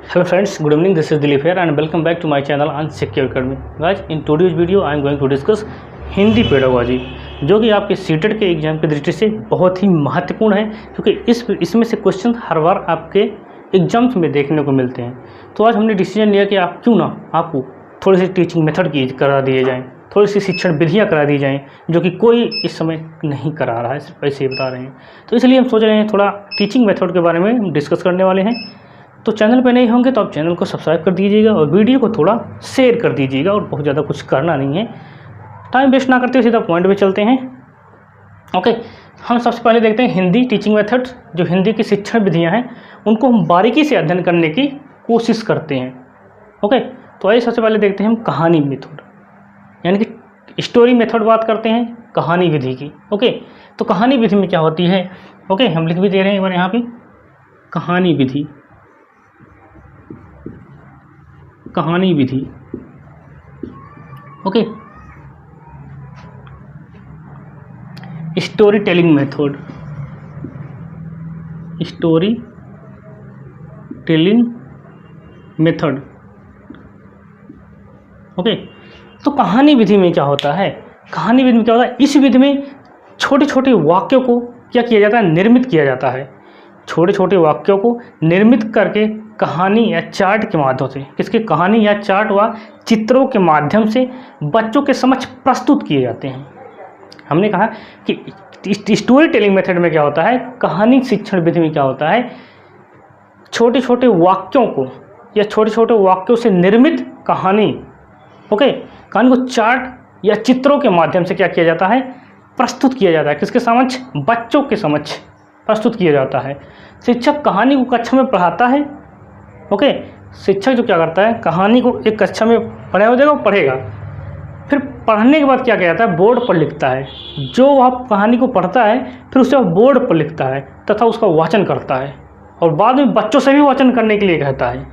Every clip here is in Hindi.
Hello friends, good evening. This is Dilip here and welcome back to my channel on Secure Academy. Guys, in today's video I am going to discuss Hindi pedagogy, जो कि आपके सीटेट के एग्जाम की दृष्टि से बहुत ही महत्वपूर्ण है, क्योंकि इसमें से क्वेश्चन हर बार आपके एग्जाम्स में देखने को मिलते हैं। तो आज हमने डिसीजन लिया कि आप क्यों ना आपको थोड़ी सी टीचिंग मेथड की करा दिए जाएँ, थोड़ी सी शिक्षण विधियाँ करा दी जाएँ, जो कि कोई इस समय नहीं करा रहा है, सिर्फ ऐसे ही बता रहे हैं। तो इसलिए हम सोच रहे हैं थोड़ा टीचिंग मेथड के बारे में हम डिस्कस करने वाले हैं। तो चैनल पे नहीं होंगे तो आप चैनल को सब्सक्राइब कर दीजिएगा और वीडियो को थोड़ा शेयर कर दीजिएगा, और बहुत ज़्यादा कुछ करना नहीं है। टाइम वेस्ट ना करते हुए सीधा पॉइंट पे चलते हैं। ओके, हम सबसे पहले देखते हैं हिंदी टीचिंग मेथड्स, जो हिंदी की शिक्षण विधियां हैं उनको हम बारीकी से अध्ययन करने की कोशिश करते हैं। ओके, तो आइए सबसे पहले देखते हैं हम कहानी मेथड, यानी कि स्टोरी मेथड बात करते हैं कहानी विधि की। ओके, तो कहानी विधि में क्या होती है, ओके हम लिख भी दे रहे हैं एक बार यहाँ पे, कहानी विधि, कहानी विधि। Okay, story telling method, story telling method. Okay, तो कहानी विधि में क्या होता है, कहानी विधि में क्या होता है, इस विधि में छोटे छोटे वाक्यों को क्या किया जाता है, निर्मित किया जाता है। छोटे छोटे वाक्यों को निर्मित करके कहानी या चार्ट के माध्यम से, किसके, कहानी या चार्ट व चित्रों के माध्यम से बच्चों के समक्ष प्रस्तुत किए जाते हैं। हमने कहा कि स्टोरी टेलिंग मेथड में क्या होता है, कहानी शिक्षण विधि में क्या होता है, छोटे छोटे वाक्यों को या छोटे छोटे वाक्यों से निर्मित कहानी, ओके, कहानी को चार्ट या चित्रों के माध्यम से क्या किया जाता है, प्रस्तुत किया जाता है। किसके समक्ष, बच्चों के समक्ष प्रस्तुत किया जाता है। शिक्षक कहानी को कक्षा में पढ़ाता है। ओके, शिक्षक जो क्या करता है, कहानी को एक कक्षा में पढ़ा हो जाएगा, पढ़ेगा, फिर पढ़ने के बाद क्या किया जाता है, बोर्ड पर लिखता है। जो वह कहानी को पढ़ता है फिर उसे बोर्ड पर लिखता है तथा उसका वाचन करता है, और बाद में बच्चों से भी वाचन करने के लिए कहता है।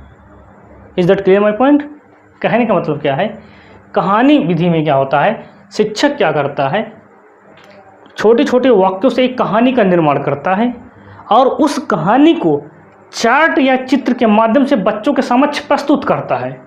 Is that clear my point? कहने का मतलब क्या है, कहानी विधि में क्या होता है, शिक्षक क्या करता है, छोटे छोटे वाक्यों से एक कहानी का निर्माण करता है और उस कहानी को चार्ट या चित्र के माध्यम से बच्चों के समक्ष प्रस्तुत करता है।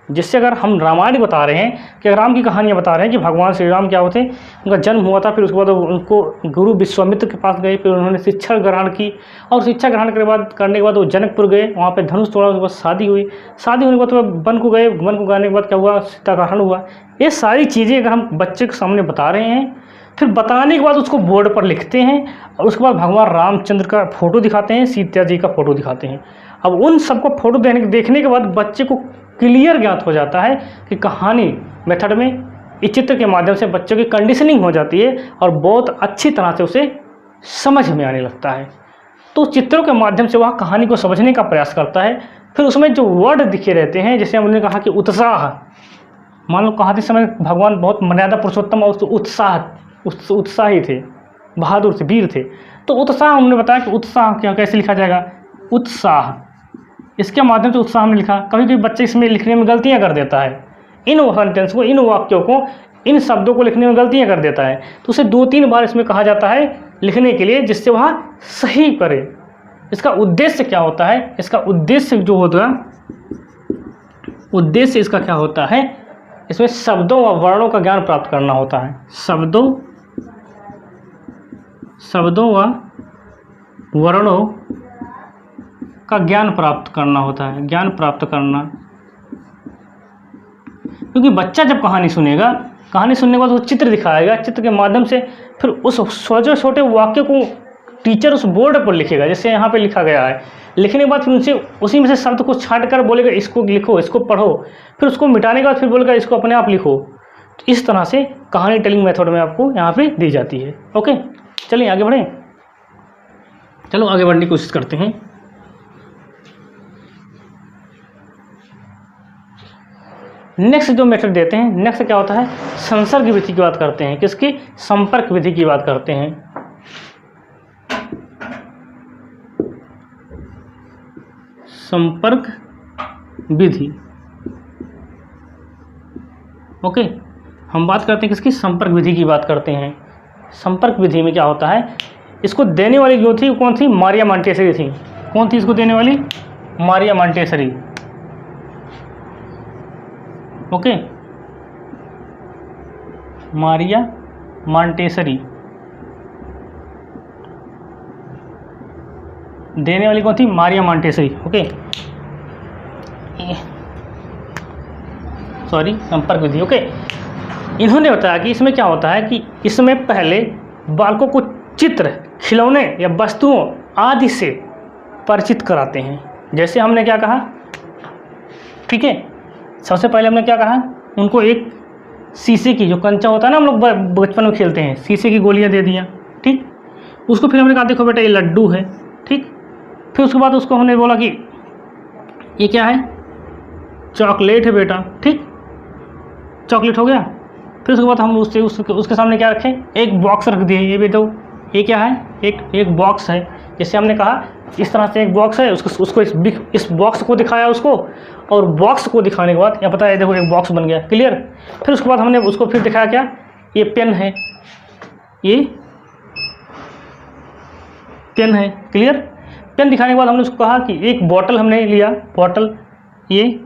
जिससे अगर हम रामायण बता रहे हैं, कि राम की कहानियाँ बता रहे हैं कि भगवान श्री राम क्या होते, उनका जन्म हुआ था, फिर उसके बाद उनको गुरु विश्वामित्र के पास गए, फिर उन्होंने शिक्षा ग्रहण की, और शिक्षा ग्रहण करने के बाद वो जनकपुर गए, वहाँ पे धनुष तोड़ा, उसके बाद शादी हुई, शादी होने के बाद तो वन को गए, वन को जाने के बाद क्या हुआ, सीता का हरण हुआ। ये सारी चीज़ें अगर हम बच्चे के सामने बता रहे हैं, फिर बताने के बाद उसको बोर्ड पर लिखते हैं, और उसके बाद भगवान रामचंद्र का फोटो दिखाते हैं, सीता जी का फोटो दिखाते हैं। अब उन सबको फोटो देखने के बाद बच्चे को क्लियर ज्ञात हो जाता है कि कहानी मेथड में इस चित्र के माध्यम से बच्चों की कंडीशनिंग हो जाती है और बहुत अच्छी तरह से उसे समझ में आने लगता है। तो चित्रों के माध्यम से वह कहानी को समझने का प्रयास करता है। फिर उसमें जो वर्ड दिखे रहते हैं, जैसे हमने कहा कि उत्साह, मान लो कहानी समय भगवान बहुत मर्यादा पुरुषोत्तम और उत्साही थे, बहादुर थे, वीर थे, तो उत्साह हमने बताया कि उत्साह क्या कैसे लिखा जाएगा, उत्साह, इसके माध्यम से उत्साह में लिखा। कभी कभी बच्चे इसमें लिखने में गलतियां कर देता है, इन सेंटेंस को, इन वाक्यों को, इन शब्दों को लिखने में गलतियां कर देता है, तो उसे 2-3 बार इसमें कहा जाता है लिखने के लिए, जिससे वह सही करे। इसका उद्देश्य क्या होता है, इसका उद्देश्य जो होता है, उद्देश्य इसका क्या होता है, इसमें शब्दों व वर्णों का ज्ञान प्राप्त करना होता है। शब्दों व वर्णों का ज्ञान प्राप्त करना होता है, ज्ञान प्राप्त करना। क्योंकि बच्चा जब कहानी सुनेगा, कहानी सुनने के बाद वो चित्र दिखाएगा, चित्र के माध्यम से फिर उस छोटे छोटे वाक्य को टीचर उस बोर्ड पर लिखेगा, जैसे यहाँ पे लिखा गया है। लिखने के बाद फिर उनसे उसी में से शब्द को छांट कर बोलेगा इसको लिखो, इसको पढ़ो, फिर उसको मिटाने के बाद फिर बोलेगा इसको अपने आप लिखो। तो इस तरह से कहानी टेलिंग मेथड में आपको यहाँ पे दी जाती है। ओके, चलिए आगे बढ़ें। चलो आगे बढ़ने की कोशिश करते हैं। नेक्स्ट जो मेथड देते हैं, नेक्स्ट क्या होता है, संसर्ग विधि की बात करते हैं। किसकी, संपर्क विधि की बात करते हैं। संपर्क विधि, ओके, हम बात करते हैं किसकी, संपर्क विधि की बात करते हैं। संपर्क विधि में क्या होता है, इसको देने वाली जो थी कौन थी? मारिया मॉन्टेसरी थी। कौन थी इसको देने वाली? Maria Montessori. Okay, Maria Montessori देने वाली कौन थी? मारिया मॉन्टेसरी। ओके, सॉरी, संपर्क विधि। ओके, इन्होंने बताया कि इसमें क्या होता है कि इसमें पहले बालकों को चित्र, खिलौने या वस्तुओं आदि से परिचित कराते हैं। जैसे हमने क्या कहा, ठीक है, सबसे पहले हमने क्या कहा, उनको एक शीशे की, जो कंचा होता है ना, हम लोग बचपन में खेलते हैं, शीशे की गोलियां दे दिया, ठीक। उसको फिर हमने कहा देखो बेटा ये लड्डू है, ठीक। फिर उसके बाद उसको हमने बोला कि ये क्या है? चॉकलेट है बेटा, ठीक, चॉकलेट हो गया। फिर उसके बाद हम उसके सामने क्या रखें? एक बॉक्स रख दिए, ये बेटा ये क्या है? एक बॉक्स है। जैसे हमने कहा इस तरह से एक बॉक्स है, उसको इस बॉक्स को दिखाया उसको, और बॉक्स को दिखाने के बाद या पता है देखो एक बॉक्स बन गया, क्लियर। फिर उसके बाद हमने उसको फिर दिखाया क्या? ये पेन है, ये पेन है, क्लियर। पेन दिखाने के बाद हमने उसको कहा कि एक बॉटल हमने लिया, बॉटल, ये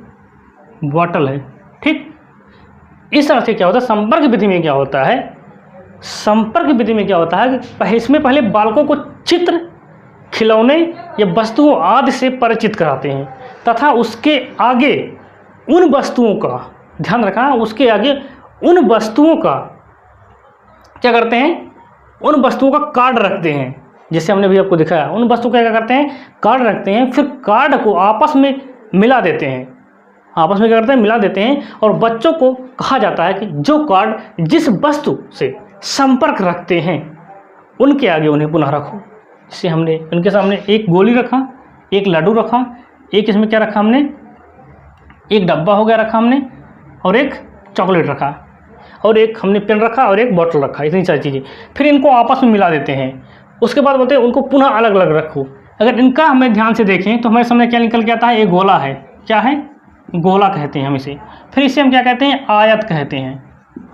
बॉटल है, ठीक। इस तरह से क्या होता है? संपर्क विधि में क्या होता है? संपर्क विधि में क्या होता है कि इसमें पहले बालकों को चित्र, खिलौने या वस्तुओं आदि से परिचित कराते हैं तथा उसके आगे उन वस्तुओं का, ध्यान रखना, उसके आगे उन वस्तुओं का क्या करते हैं? उन वस्तुओं का कार्ड रखते हैं। जैसे हमने भी आपको दिखाया, उन वस्तुओं का क्या करते हैं? कार्ड रखते हैं। फिर कार्ड को आपस में मिला देते हैं, आपस में क्या करते हैं? मिला देते हैं। और बच्चों को कहा जाता है कि जो कार्ड जिस वस्तु से संपर्क रखते हैं उनके आगे उन्हें पुनः रखो। जैसे हमने उनके सामने एक गोली रखा, एक लड्डू रखा, एक इसमें क्या रखा हमने? एक डब्बा हो गया रखा हमने, और एक चॉकलेट रखा, और एक हमने पेन रखा, और एक बॉटल रखा, इतनी सारी चीज़ें। फिर इनको आपस में मिला देते हैं। उसके बाद बोलते हैं उनको पुनः अलग अलग रखो। अगर इनका हमें ध्यान से देखें तो हमारे सामने क्या निकल के आता है? एक गोला है। क्या है? गोला कहते हैं हम इसे। फिर इसे हम क्या कहते हैं? आयत कहते हैं,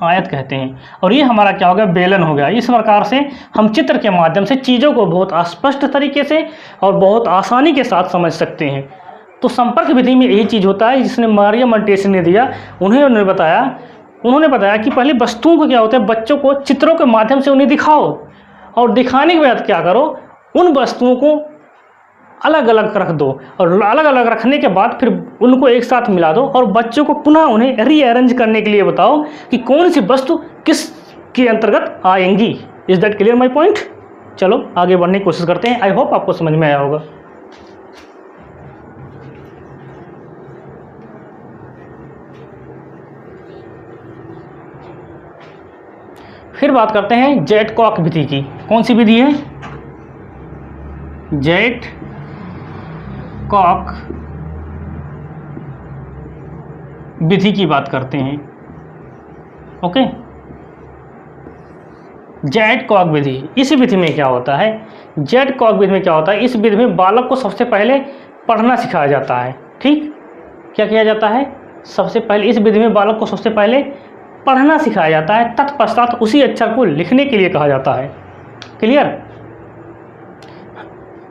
आयत कहते हैं। और ये हमारा क्या हो गया? बेलन हो गया। इस प्रकार से हम चित्र के माध्यम से चीज़ों को बहुत स्पष्ट तरीके से और बहुत आसानी के साथ समझ सकते हैं। तो संपर्क विधि में यही चीज़ होता है जिसने मारिया मॉन्टेसरी ने दिया। उन्होंने बताया कि पहले वस्तुओं को क्या होता है, बच्चों को चित्रों के माध्यम से उन्हें दिखाओ, और दिखाने के बाद क्या करो, उन वस्तुओं को अलग अलग रख दो, और अलग अलग रखने के बाद फिर उनको एक साथ मिला दो, और बच्चों को पुनः उन्हें रीअरेंज करने के लिए बताओ कि कौन सी वस्तु किस के अंतर्गत आएंगी। Is that clear my point? चलो आगे बढ़ने की कोशिश करते हैं। आई होप आपको समझ में आया होगा। फिर बात करते हैं जैटकॉक विधि की। कौन सी विधि है? जैटकॉक विधि की बात करते हैं। ओके, जैटकॉक विधि। इस विधि में क्या होता है? जैटकॉक विधि में क्या होता है? इस विधि में बालक को सबसे पहले पढ़ना सिखाया जाता है, ठीक। क्या किया जाता है? सबसे पहले इस विधि में बालक को सबसे पहले पढ़ना सिखाया जाता है, तत्पश्चात उसी अक्षर को लिखने के लिए कहा जाता है। क्लियर?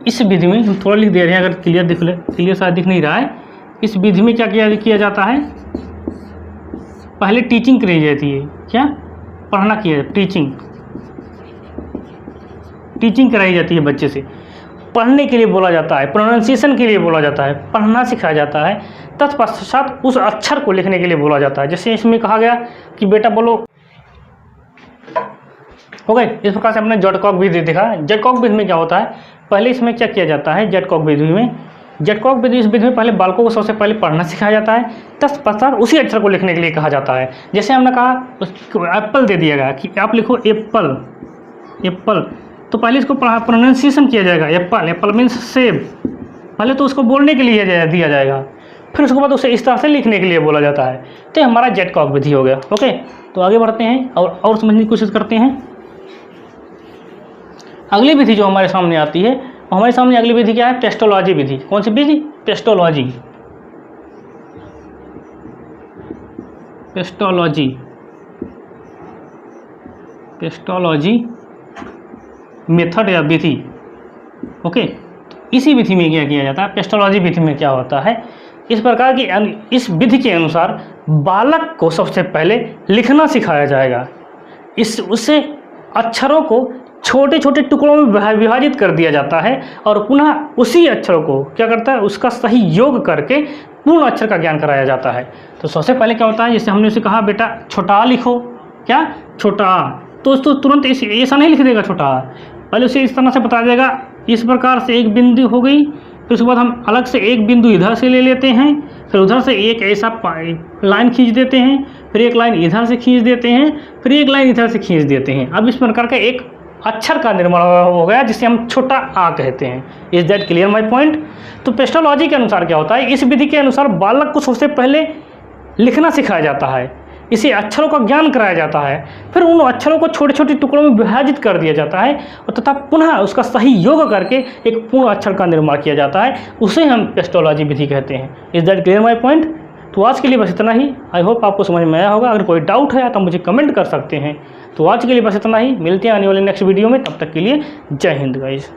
इस विधि में हम थोड़ा लिख दे रहे हैं, अगर क्लियर शायद दिख नहीं रहा है। इस विधि में क्या किया जाता है? पहले टीचिंग कराई जाती है। क्या? पढ़ना किया, टीचिंग कराई जाती है बच्चे से। पढ़ने के लिए बोला जाता है, प्रोनाउंसिएशन के लिए बोला जाता है, पढ़ना सिखाया जाता है। तत्पश्चात उस अक्षर को लिखने के लिए बोला जाता है। जैसे इसमें कहा गया कि बेटा बोलो, हो गए। इस प्रकार से हमने जैटकॉक विधि देखा। जैटकॉक विधि में क्या होता है? पहले इसमें क्या किया जाता है? जैटकॉक विधि में इस विधि में पहले बालकों को सबसे पहले पढ़ना सिखाया जाता है, तत्पश्चात उसी अक्षर को लिखने के लिए कहा जाता है। जैसे हमने कहा एप्पल दे दिया गया कि आप लिखो एप्पल, तो पहले इसको प्रोनाउंसिएशन किया जाएगा। एप्पल मीन्स सेब। पहले तो उसको बोलने के लिए दिया जाएगा, फिर उसके बाद उसे इस तरह से लिखने के लिए बोला जाता है। तो हमारा जैटकॉक विधि हो गया। ओके, तो आगे बढ़ते हैं और समझने की कोशिश करते हैं। अगली विधि जो हमारे सामने आती है, हमारे सामने अगली विधि क्या है? पेस्टोलॉजी विधि। कौन सी विधि? पेस्टोलॉजी मेथड या विधि। ओके, इसी विधि में क्या किया जाता है, पेस्टोलॉजी विधि में क्या होता है, इस प्रकार की इस विधि के अनुसार बालक को सबसे पहले लिखना सिखाया जाएगा। उससे अक्षरों को छोटे छोटे टुकड़ों में विभाजित कर दिया जाता है और पुनः उसी अक्षरों को क्या करता है, उसका सही योग करके पूर्ण अक्षर का ज्ञान कराया जाता है। तो सबसे पहले क्या होता है, जैसे हमने उसे कहा बेटा छोटा आ लिखो, क्या छोटा आ, तो उसको तुरंत ऐसा नहीं लिख देगा छोटा आ, पहले उसे इस तरह से बता देगा, इस प्रकार से एक बिंदु हो गई, फिर उसके बाद हम अलग से एक बिंदु इधर से ले लेते हैं, फिर उधर से एक ऐसा लाइन खींच देते हैं, फिर एक लाइन इधर से खींच देते हैं, फिर एक लाइन इधर से खींच देते हैं। अब इस प्रकार का एक अक्षर का निर्माण हो गया जिसे हम छोटा आ कहते हैं। Is that clear my point? तो पेस्टोलॉजी के अनुसार क्या होता है, इस विधि के अनुसार बालक को सबसे पहले लिखना सिखाया जाता है, इसे अक्षरों का ज्ञान कराया जाता है, फिर उन अक्षरों को छोटे छोटे टुकड़ों में विभाजित कर दिया जाता है और तथा पुनः उसका सही योग करके एक पूर्ण अक्षर का निर्माण किया जाता है, उसे हम पेस्टोलॉजी विधि कहते हैं। Is that clear my point? तो आज के लिए बस इतना ही। आई होप आपको समझ में आया होगा। अगर कोई डाउट है तो मुझे कमेंट कर सकते हैं। तो आज के लिए बस इतना ही, मिलते हैं आने वाले नेक्स्ट वीडियो में, तब तक के लिए जय हिंद गाइस।